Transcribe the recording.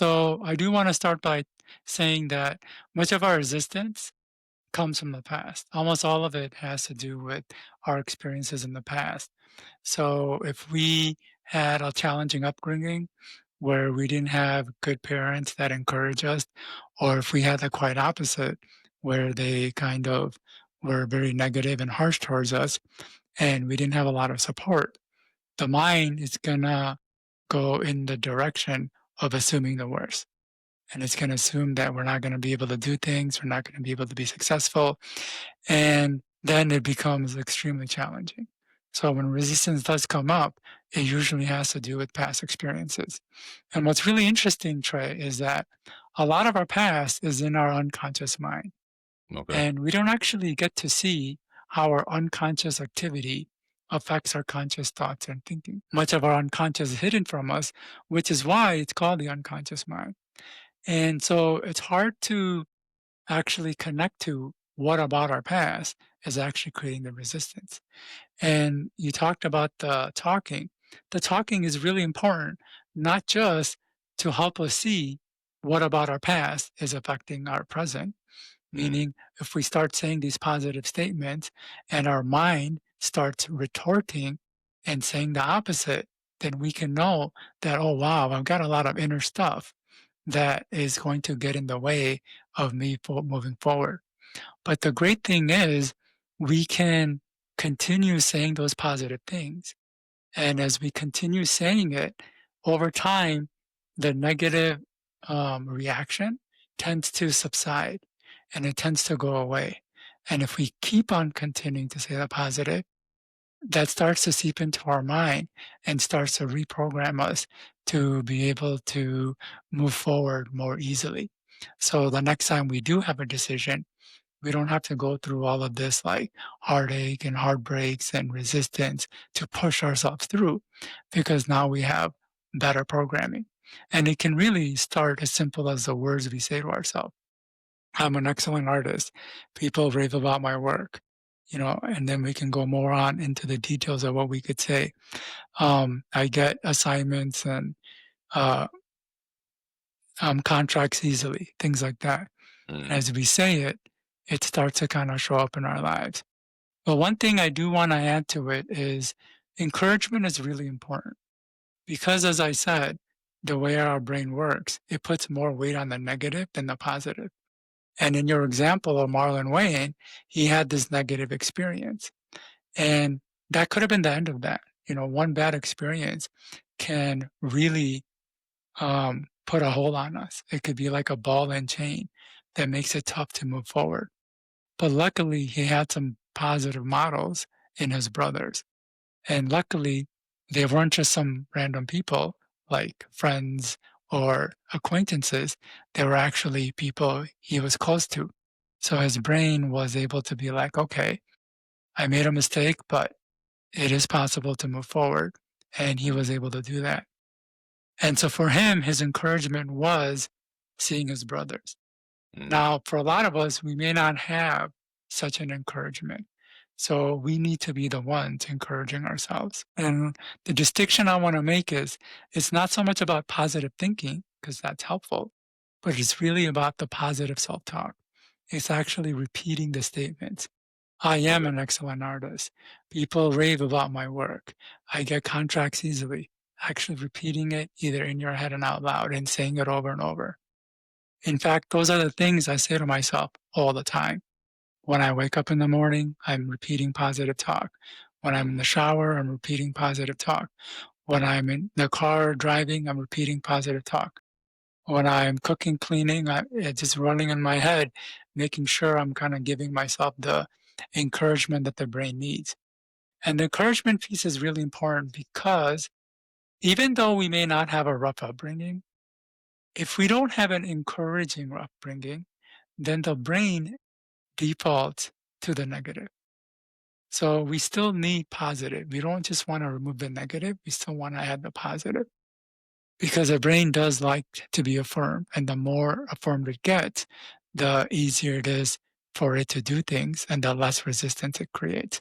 So I do want to start by saying that much of our resistance comes from the past. Almost all of it has to do with our experiences in the past. So if we had a challenging upbringing where we didn't have good parents that encourage us, or if we had the quite opposite, where they kind of were very negative and harsh towards us, and we didn't have a lot of support, the mind is gonna go in the direction of assuming the worst. And it's going to assume that we're not going to be able to do things, we're not going to be able to be successful, and then it becomes extremely challenging. So when resistance does come up, it usually has to do with past experiences. And what's really interesting, Trey, is that a lot of our past is in our unconscious mind, Okay. and we don't actually get to see how our unconscious activity affects our conscious thoughts and thinking. Much of our unconscious is hidden from us, which is why it's called the unconscious mind. And so it's hard to actually connect to what about our past is actually creating the resistance. And you talked about the talking. The talking is really important, not just to help us see what about our past is affecting our present, Mm, meaning if we start saying these positive statements and our mind starts retorting and saying the opposite, then we can know that, oh, wow, I've got a lot of inner stuff that is going to get in the way of me moving forward. But the great thing is, we can continue saying those positive things. And as we continue saying it, over time, the negative reaction tends to subside and it tends to go away. And if we keep on continuing to say the positive, that starts to seep into our mind and starts to reprogram us to be able to move forward more easily. So the next time we do have a decision, we don't have to go through all of this like heartache and heartbreaks and resistance to push ourselves through because now we have better programming. And it can really start as simple as the words we say to ourselves. I'm an excellent artist. People rave about my work, and then we can go more on into the details of what we could say. I get assignments and uh, contracts easily, things like that. And mm, as we say it, it starts to kind of show up in our lives. But one thing I do want to add to it is encouragement is really important because, as I said, the way our brain works, it puts more weight on the negative than the positive. And in your example of Marlon Wayne, he had this negative experience. And that could have been the end of that. One bad experience can really put a hold on us. It could be like a ball and chain that makes it tough to move forward. But luckily, he had some positive models in his brothers. And luckily, they weren't just some random people like friends or acquaintances. They were actually people he was close to. So his brain was able to be like, okay, I made a mistake, but it is possible to move forward. And he was able to do that. And so for him, his encouragement was seeing his brothers. mm. Now, for a lot of us, we may not have such an encouragement. So we need to be the ones encouraging ourselves. And the distinction I want to make is it's not so much about positive thinking, because that's helpful, but it's really about the positive self talk. It's actually repeating the statements. I am Okay. an excellent artist. People rave about my work. I get contracts easily. Actually repeating it either in your head and out loud and saying it over and over. In fact, those are the things I say to myself all the time. When I wake up in the morning, I'm repeating positive talk. When I'm in Mm, the shower, I'm repeating positive talk. When I'm in the car driving, I'm repeating positive talk. When I'm cooking, cleaning, it's just running in my head, making sure I'm kind of giving myself the encouragement that the brain needs. And the encouragement piece is really important because even though we may not have a rough upbringing, if we don't have an encouraging upbringing, then the brain defaults to the negative. So we still need positive. We don't just want to remove the negative, we still want to add the positive because the brain does like to be affirmed. And the more affirmed it gets, the easier it is for it to do things and the less resistance it creates.